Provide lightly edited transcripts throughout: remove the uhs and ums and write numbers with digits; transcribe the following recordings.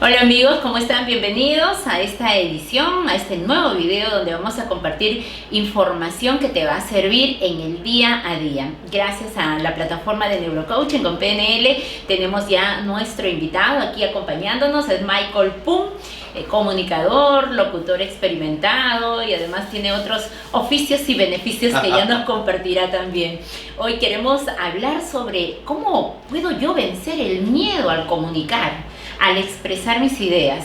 Hola amigos, ¿cómo están? Bienvenidos a esta edición, a este nuevo video donde vamos a compartir información que te va a servir en el día a día. Gracias a la plataforma de Neurocoaching con PNL tenemos ya nuestro invitado aquí acompañándonos, es Michael Pum, comunicador, locutor experimentado y además tiene otros oficios y beneficios que ya nos compartirá también. Hoy queremos hablar sobre cómo puedo yo vencer el miedo al comunicar, al expresar mis ideas.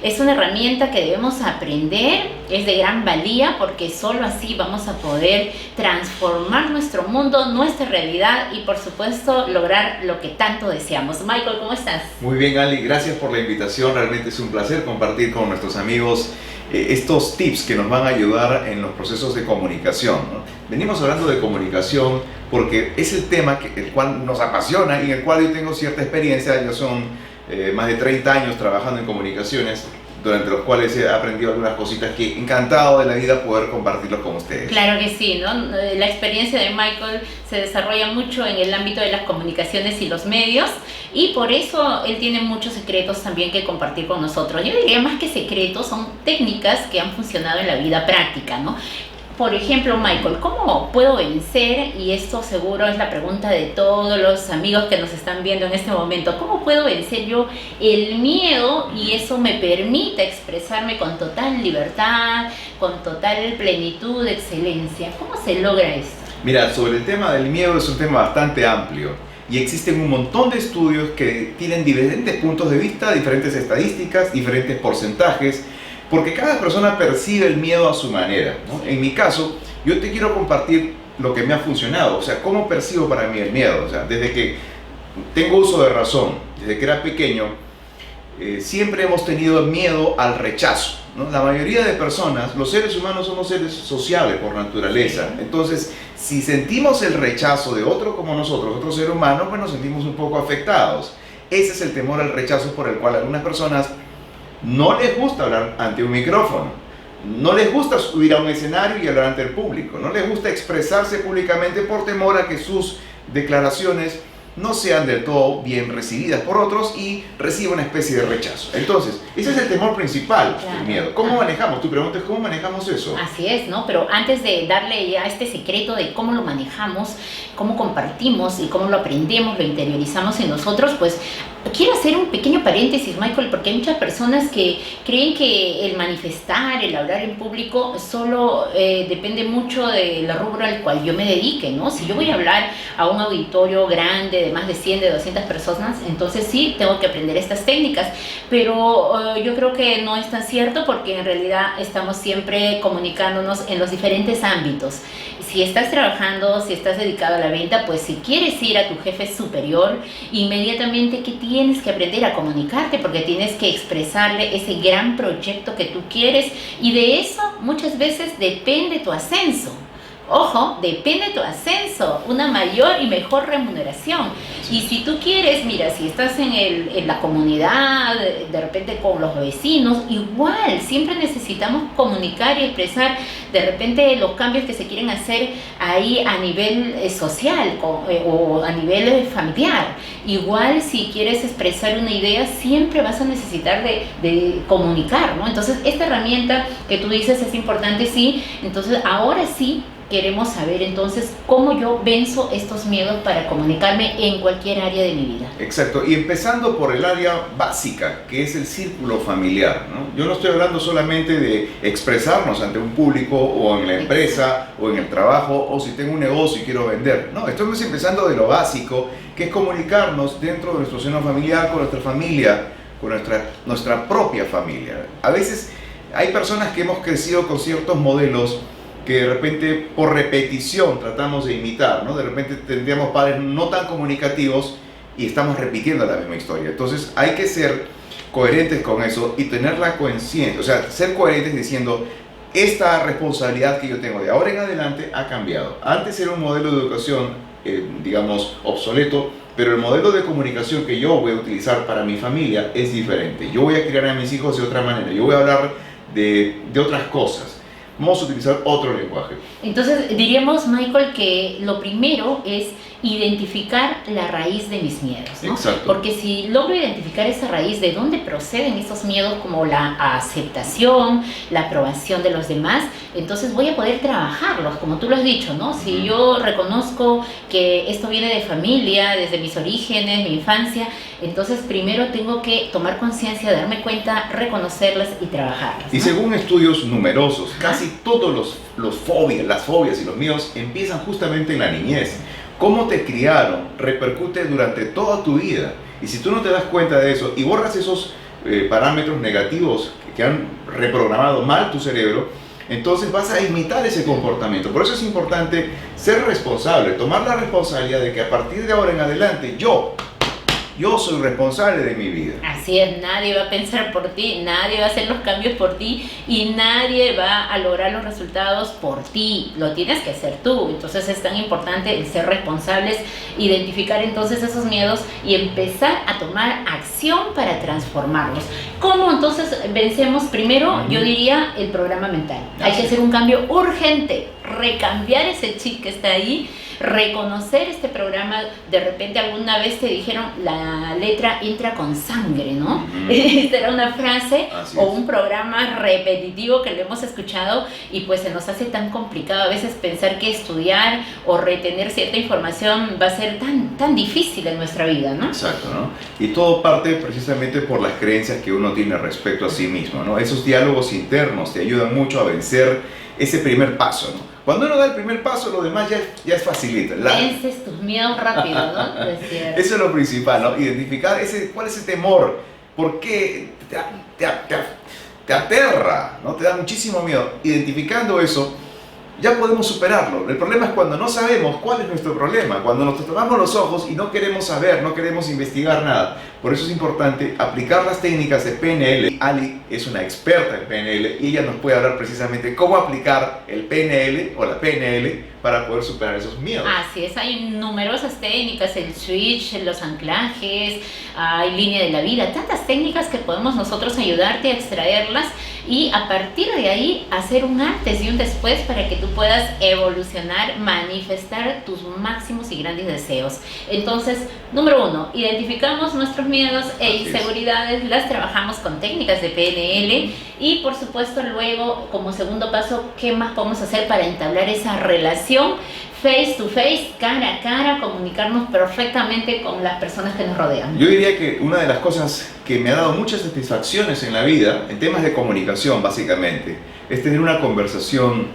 Es una herramienta que debemos aprender, es de gran valía porque solo así vamos a poder transformar nuestro mundo, nuestra realidad y por supuesto lograr lo que tanto deseamos. Michael, ¿cómo estás? Muy bien, Ali, gracias por la invitación. Realmente es un placer compartir con nuestros amigos estos tips que nos van a ayudar en los procesos de comunicación, ¿no? Venimos hablando de comunicación porque es el tema el cual nos apasiona y en el cual yo tengo cierta experiencia. Yo son más de 30 años trabajando en comunicaciones, durante los cuales he aprendido algunas cositas que encantado de la vida poder compartirlos con ustedes. Claro que sí, ¿no? La experiencia de Michael se desarrolla mucho en el ámbito de las comunicaciones y los medios y por eso él tiene muchos secretos también que compartir con nosotros. Yo diría más que secretos, son técnicas que han funcionado en la vida práctica, ¿no? Por ejemplo, Michael, ¿cómo puedo vencer? Y esto seguro es la pregunta de todos los amigos que nos están viendo en este momento. ¿Cómo puedo vencer yo el miedo y eso me permita expresarme con total libertad, con total plenitud, excelencia? ¿Cómo se logra esto? Mira, sobre el tema del miedo es un tema bastante amplio y existen un montón de estudios que tienen diferentes puntos de vista, diferentes estadísticas, diferentes porcentajes, porque cada persona percibe el miedo a su manera, ¿no? En mi caso, yo te quiero compartir lo que me ha funcionado, o sea, cómo percibo para mí el miedo. O sea, desde que tengo uso de razón, desde que era pequeño, siempre hemos tenido miedo al rechazo, ¿no? La mayoría de personas, los seres humanos somos seres sociables por naturaleza. Entonces, si sentimos el rechazo de otro como nosotros, otro ser humano, pues nos sentimos un poco afectados. Ese es el temor al rechazo por el cual algunas personas no les gusta hablar ante un micrófono, no les gusta subir a un escenario y hablar ante el público, no les gusta expresarse públicamente por temor a que sus declaraciones no sean del todo bien recibidas por otros y reciba una especie de rechazo. Entonces, ese es el temor principal, Claro. el miedo. ¿Cómo manejamos? Tu pregunta es ¿cómo manejamos eso? Así es, ¿no? Pero antes de darle ya este secreto de cómo lo manejamos, cómo compartimos y cómo lo aprendemos, lo interiorizamos en nosotros, pues quiero hacer un pequeño paréntesis, Michael, porque hay muchas personas que creen que el manifestar, el hablar en público, solo depende mucho del rubro al cual yo me dedique, ¿no? Si yo voy a hablar a un auditorio grande de más de 100, de 200 personas, entonces sí, tengo que aprender estas técnicas, pero yo creo que no es tan cierto porque en realidad estamos siempre comunicándonos en los diferentes ámbitos. Si estás trabajando, si estás dedicado a la venta, pues si quieres ir a tu jefe superior, inmediatamente que tienes que aprender a comunicarte porque tienes que expresarle ese gran proyecto que tú quieres y de eso muchas veces depende tu ascenso. Ojo, depende tu ascenso, una mayor y mejor remuneración. Y si tú quieres, mira, si estás en la comunidad, de repente con los vecinos, igual, siempre necesitamos comunicar y expresar de repente los cambios que se quieren hacer ahí a nivel social o a nivel familiar. Igual, si quieres expresar una idea, siempre vas a necesitar de comunicar, ¿no? Entonces, esta herramienta que tú dices es importante, sí. Entonces, ahora sí, queremos saber entonces cómo yo venzo estos miedos para comunicarme en cualquier área de mi vida. Exacto, y empezando por el área básica, que es el círculo familiar, ¿no? Yo no estoy hablando solamente de expresarnos ante un público o en la empresa o en el trabajo o si tengo un negocio y quiero vender. No, estamos empezando de lo básico, que es comunicarnos dentro de nuestro seno familiar, con nuestra familia, con nuestra propia familia. A veces hay personas que hemos crecido con ciertos modelos que de repente por repetición tratamos de imitar, ¿no? De repente tendríamos padres no tan comunicativos y estamos repitiendo la misma historia. Entonces hay que ser coherentes con eso y tener la conciencia, o sea, ser coherentes diciendo, esta responsabilidad que yo tengo de ahora en adelante ha cambiado. Antes era un modelo de educación, digamos, obsoleto, pero el modelo de comunicación que yo voy a utilizar para mi familia es diferente. Yo voy a criar a mis hijos de otra manera, yo voy a hablar de otras cosas. Vamos a utilizar otro lenguaje. Entonces diríamos, Michael, que lo primero es identificar la raíz de mis miedos, ¿no? Exacto. Porque si logro identificar esa raíz de dónde proceden esos miedos, como la aceptación, la aprobación de los demás, entonces voy a poder trabajarlos, como tú lo has dicho, ¿no? Si yo reconozco que esto viene de familia, desde mis orígenes, mi infancia, entonces primero tengo que tomar conciencia, darme cuenta, reconocerlas y trabajarlas, ¿no? Y según estudios numerosos, casi todos las fobias y los miedos empiezan justamente en la niñez. Cómo te criaron repercute durante toda tu vida. Y si tú no te das cuenta de eso y borras esos parámetros negativos que han reprogramado mal tu cerebro, entonces vas a imitar ese comportamiento. Por eso es importante ser responsable, tomar la responsabilidad de que a partir de ahora en adelante yo soy responsable de mi vida. Así es, nadie va a pensar por ti, nadie va a hacer los cambios por ti y nadie va a lograr los resultados por ti. Lo tienes que hacer tú. Entonces es tan importante el ser responsables, identificar entonces esos miedos y empezar a tomar acción para transformarlos. ¿Cómo entonces vencemos? Primero, yo diría el programa mental. Hay que hacer un cambio urgente, recambiar ese chip que está ahí, reconocer este programa. De repente alguna vez te dijeron la letra entra con sangre, ¿no? Esta era una frase o un programa repetitivo que lo hemos escuchado y pues se nos hace tan complicado a veces pensar que estudiar o retener cierta información va a ser tan difícil en nuestra vida, ¿no? Exacto, ¿no? Y todo parte precisamente por las creencias que uno tiene respecto a sí mismo, ¿no? Esos diálogos internos te ayudan mucho a vencer ese primer paso, ¿no? Cuando uno da el primer paso, lo demás ya es facilito. Vences tus miedos rápido, ¿no? Eso es lo principal, ¿no? Identificar cuál es ese temor, por qué te aterra, ¿no? Te da muchísimo miedo. Identificando eso, ya podemos superarlo. El problema es cuando no sabemos cuál es nuestro problema, cuando nos tomamos los ojos y no queremos saber, no queremos investigar nada. Por eso es importante aplicar las técnicas de PNL. Ali es una experta en PNL y ella nos puede hablar precisamente cómo aplicar el PNL o la PNL para poder superar esos miedos. Así es, hay numerosas técnicas, el switch, los anclajes, hay línea de la vida, tantas técnicas que podemos nosotros ayudarte a extraerlas y a partir de ahí hacer un antes y un después para que tú puedas evolucionar, manifestar tus máximos y grandes deseos. Entonces, número 1, identificamos nuestros miedos e inseguridades, las trabajamos con técnicas de PNL y por supuesto luego como segundo paso, ¿qué más podemos hacer para entablar esa relación face to face, cara a cara, comunicarnos perfectamente con las personas que nos rodean? Yo diría que una de las cosas que me ha dado muchas satisfacciones en la vida, en temas de comunicación básicamente, es tener una conversación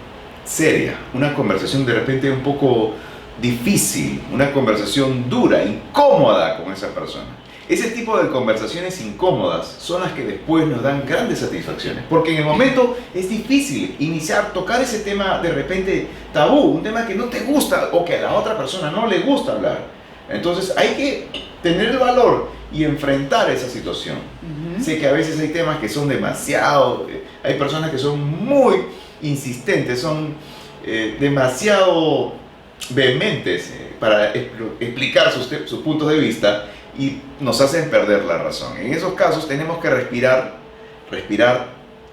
seria, una conversación de repente un poco difícil, una conversación dura, incómoda con esa persona. Ese tipo de conversaciones incómodas son las que después nos dan grandes satisfacciones, porque en el momento es difícil tocar ese tema de repente tabú, un tema que no te gusta o que a la otra persona no le gusta hablar. Entonces hay que tener el valor y enfrentar esa situación. Sé que a veces hay temas que son demasiado, hay personas que son muy insistentes, son demasiado vehementes para explicar sus puntos de vista y nos hacen perder la razón. En esos casos tenemos que respirar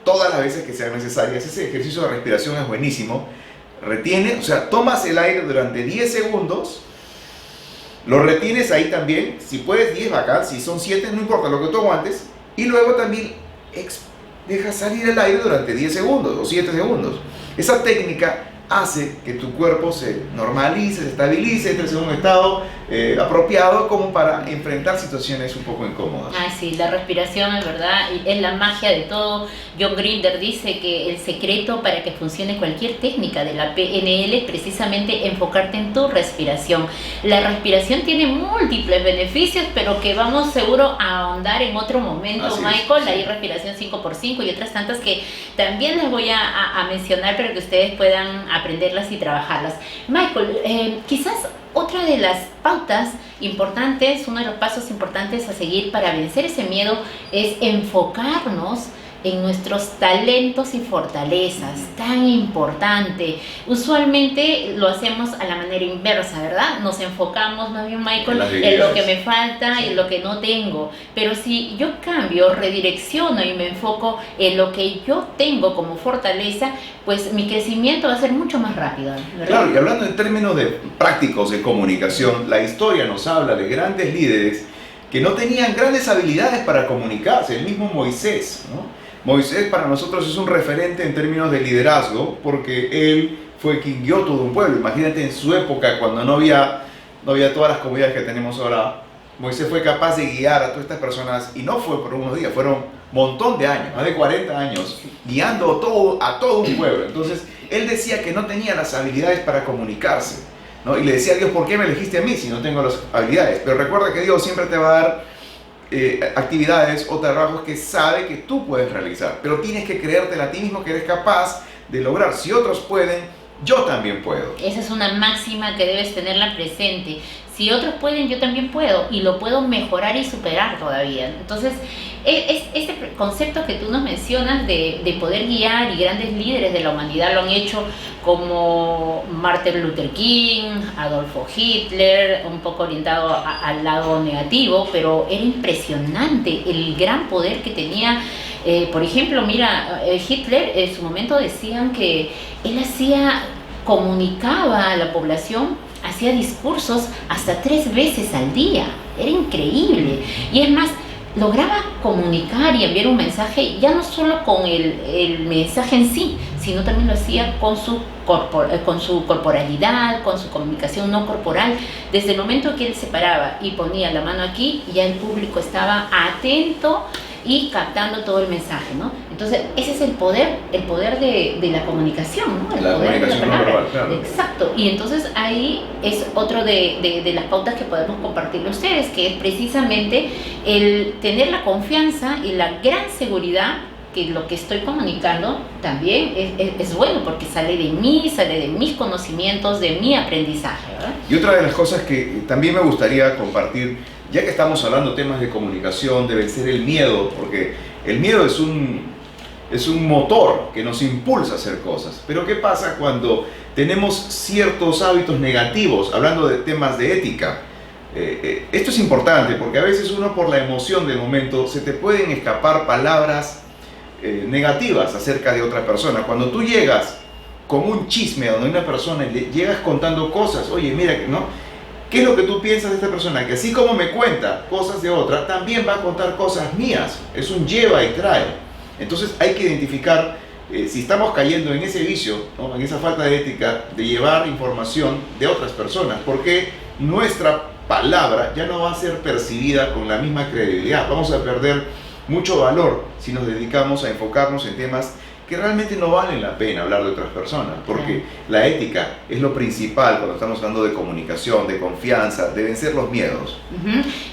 todas las veces que sean necesarias. Ese ejercicio de respiración es buenísimo. Tomas el aire durante 10 segundos, lo retienes ahí también, si puedes 10 bacán, si son 7 no importa lo que tú aguantes, y luego también dejas salir el aire durante 10 segundos o 7 segundos. Esa técnica hace que tu cuerpo se normalice, se estabilice, entres en un estado apropiado como para enfrentar situaciones un poco incómodas. Ay, sí, la respiración es verdad, es la magia de todo. John Grinder dice que el secreto para que funcione cualquier técnica de la PNL es precisamente enfocarte en tu respiración. La respiración tiene múltiples beneficios, pero que vamos seguro a ahondar en otro momento, así Michael. Hay respiración 5x5 y otras tantas que también les voy a mencionar para que ustedes puedan aprenderlas y trabajarlas. Michael, quizás otra de las pautas importantes, uno de los pasos importantes a seguir para vencer ese miedo es enfocarnos en nuestros talentos y fortalezas, tan importante. Usualmente lo hacemos a la manera inversa, ¿verdad? Nos enfocamos más bien, Michael, en lo que me falta y en lo que no tengo. Pero si yo cambio, redirecciono y me enfoco en lo que yo tengo como fortaleza, pues mi crecimiento va a ser mucho más rápido, ¿verdad? Claro, y hablando en términos de prácticos de comunicación, la historia nos habla de grandes líderes que no tenían grandes habilidades para comunicarse. El mismo Moisés, ¿no? Moisés para nosotros es un referente en términos de liderazgo porque él fue quien guió todo un pueblo. Imagínate en su época cuando no había todas las comunidades que tenemos ahora. Moisés fue capaz de guiar a todas estas personas y no fue por unos días, fueron un montón de años, más de 40 años, guiando a todo un pueblo. Entonces él decía que no tenía las habilidades para comunicarse, ¿no? Y le decía a Dios, ¿por qué me elegiste a mí si no tengo las habilidades? Pero recuerda que Dios siempre te va a dar actividades o trabajos que sabe que tú puedes realizar, pero tienes que creértela a ti mismo que eres capaz de lograr. Si otros pueden, yo también puedo. Esa es una máxima que debes tenerla presente. Si otros pueden, yo también puedo, y lo puedo mejorar y superar todavía. Entonces, este concepto que tú nos mencionas de poder guiar, y grandes líderes de la humanidad lo han hecho, como Martin Luther King, Adolfo Hitler, un poco orientado al lado negativo, pero era impresionante el gran poder que tenía. Por ejemplo, mira, Hitler en su momento decían que él comunicaba a la población, hacía discursos hasta 3 veces al día. Era increíble. Y es más, lograba comunicar y enviar un mensaje ya no solo con el mensaje en sí, sino también lo hacía con su corporalidad, con su comunicación no corporal. Desde el momento que él se paraba y ponía la mano aquí, ya el público estaba atento y captando todo el mensaje, ¿no? Entonces, ese es el poder de la comunicación, ¿no? El la poder comunicación de la palabra. no verbal, claro. Exacto. Y entonces ahí es otro de las pautas que podemos compartirle a ustedes, que es precisamente el tener la confianza y la gran seguridad que lo que estoy comunicando también es bueno, porque sale de mí, sale de mis conocimientos, de mi aprendizaje, ¿verdad? Y otra de las cosas que también me gustaría compartir, ya que estamos hablando de temas de comunicación, de vencer el miedo, porque el miedo es un motor que nos impulsa a hacer cosas. Pero ¿qué pasa cuando tenemos ciertos hábitos negativos? Hablando de temas de ética, esto es importante porque a veces uno, por la emoción del momento, se te pueden escapar palabras negativas acerca de otra persona. Cuando tú llegas con un chisme a donde una persona y le llegas contando cosas, oye, mira, ¿no? ¿Qué es lo que tú piensas de esta persona? Que así como me cuenta cosas de otra, también va a contar cosas mías. Es un lleva y trae. Entonces hay que identificar si estamos cayendo en ese vicio, ¿no? En esa falta de ética de llevar información de otras personas, porque nuestra palabra ya no va a ser percibida con la misma credibilidad. Vamos a perder mucho valor si nos dedicamos a enfocarnos en temas que realmente no valen la pena hablar de otras personas, porque la ética es lo principal cuando estamos hablando de comunicación, de confianza, de vencer los miedos.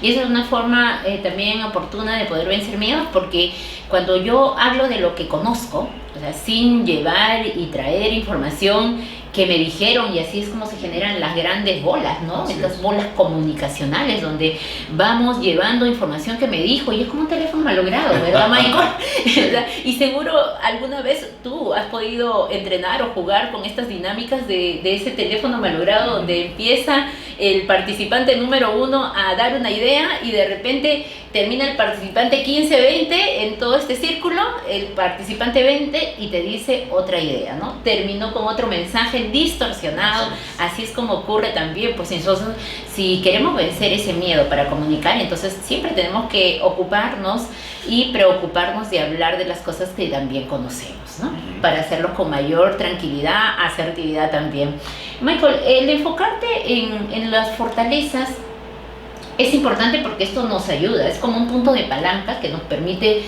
Y esa es una forma también oportuna de poder vencer miedos, porque cuando yo hablo de lo que conozco, o sea, sin llevar y traer información que me dijeron, y así es como se generan las grandes bolas, ¿no? Así Estas es. bolas comunicacionales donde vamos llevando información que me dijo, y es como un teléfono malogrado, ¿verdad, Michael? Sí. Y seguro alguna vez tú has podido entrenar o jugar con estas dinámicas de ese teléfono malogrado, donde empieza el participante número 1 a dar una idea y de repente termina el participante 15, 20 en todo este círculo, el participante 20 y te dice otra idea, ¿no? Terminó con otro mensaje distorsionado. Así es como ocurre también, pues nosotros, si queremos vencer ese miedo para comunicar, entonces siempre tenemos que ocuparnos y preocuparnos de hablar de las cosas que también conocemos, ¿no? Para hacerlo con mayor tranquilidad, asertividad también. Michael, el enfocarte en las fortalezas es importante porque esto nos ayuda, es como un punto de palanca que nos permite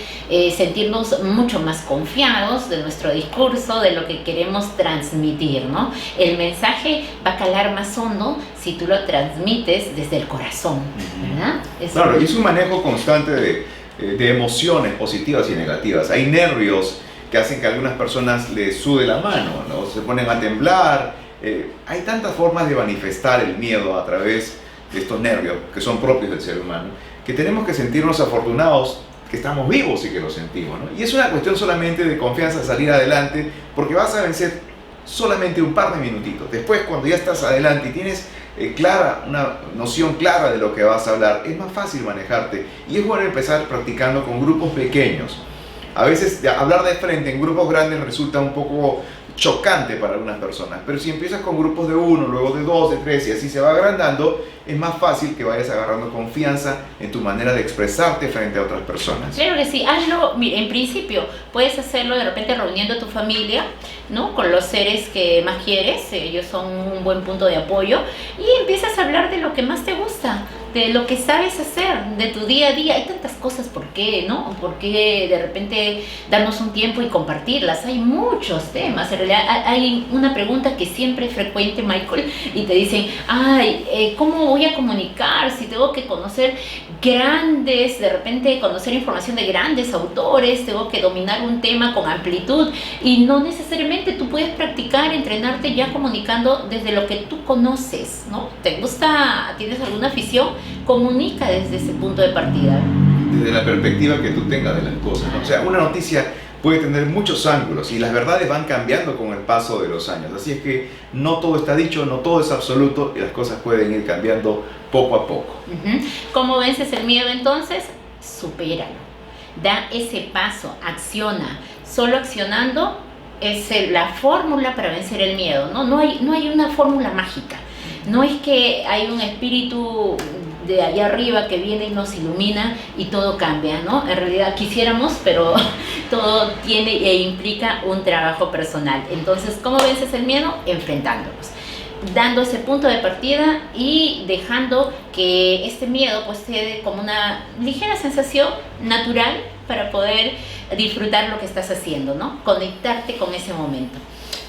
sentirnos mucho más confiados de nuestro discurso, de lo que queremos transmitir, ¿no? El mensaje va a calar más hondo si tú lo transmites desde el corazón, ¿verdad? Claro, y es un manejo constante de emociones positivas y negativas. Hay nervios que hacen que a algunas personas les sude la mano, ¿no? Se ponen a temblar. Hay tantas formas de manifestar el miedo a través de estos nervios que son propios del ser humano, que tenemos que sentirnos afortunados que estamos vivos y que lo sentimos, ¿no? Y es una cuestión solamente de confianza, salir adelante, porque vas a vencer solamente un par de minutitos. Después, cuando ya estás adelante y tienes una noción clara de lo que vas a hablar, es más fácil manejarte. Y es bueno empezar practicando con grupos pequeños. A veces hablar de frente en grupos grandes resulta un poco chocante para algunas personas, pero si empiezas con grupos de 1, luego de 2, de 3 y así se va agrandando, es más fácil que vayas agarrando confianza en tu manera de expresarte frente a otras personas. Claro que sí, hazlo, en principio puedes hacerlo de repente reuniendo a tu familia, ¿no? Con los seres que más quieres, ellos son un buen punto de apoyo, y empiezas a hablar de lo que más te gusta, de lo que sabes hacer, de tu día a día. Hay tantas cosas, ¿por qué, no? ¿Por qué de repente darnos un tiempo y compartirlas? Hay muchos temas. En realidad hay una pregunta que siempre es frecuente, Michael, y te dicen, ¿cómo voy a comunicar si tengo que conocer de repente conocer información de grandes autores, tengo que dominar un tema con amplitud? Y no necesariamente, tú puedes practicar, entrenarte ya comunicando desde lo que tú conoces, ¿no? ¿Te gusta? ¿Tienes alguna afición? Comunica desde ese punto de partida. Desde la perspectiva que tú tengas de las cosas, ¿no? O sea, una noticia puede tener muchos ángulos y las verdades van cambiando con el paso de los años. Así es que no todo está dicho, no todo es absoluto y las cosas pueden ir cambiando poco a poco. ¿Cómo vences el miedo entonces? Supéralo. Da ese paso, acciona. Solo accionando es la fórmula para vencer el miedo, ¿no? No hay una fórmula mágica. No es que hay un espíritu de allá arriba que viene y nos ilumina y todo cambia, ¿no? En realidad quisiéramos, pero todo tiene e implica un trabajo personal. Entonces, ¿cómo vences el miedo? Enfrentándolos, dando ese punto de partida y dejando que este miedo pues quede como una ligera sensación natural para poder disfrutar lo que estás haciendo, ¿no? Conectarte con ese momento.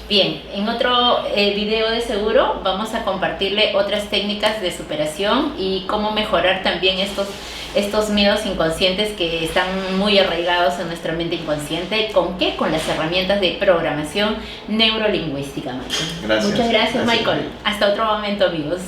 Bien, en otro video de seguro vamos a compartirle otras técnicas de superación y cómo mejorar también estos miedos inconscientes que están muy arraigados en nuestra mente inconsciente. ¿Con qué? Con las herramientas de programación neurolingüística, Michael. Gracias. Muchas gracias, Michael. Hasta otro momento, amigos.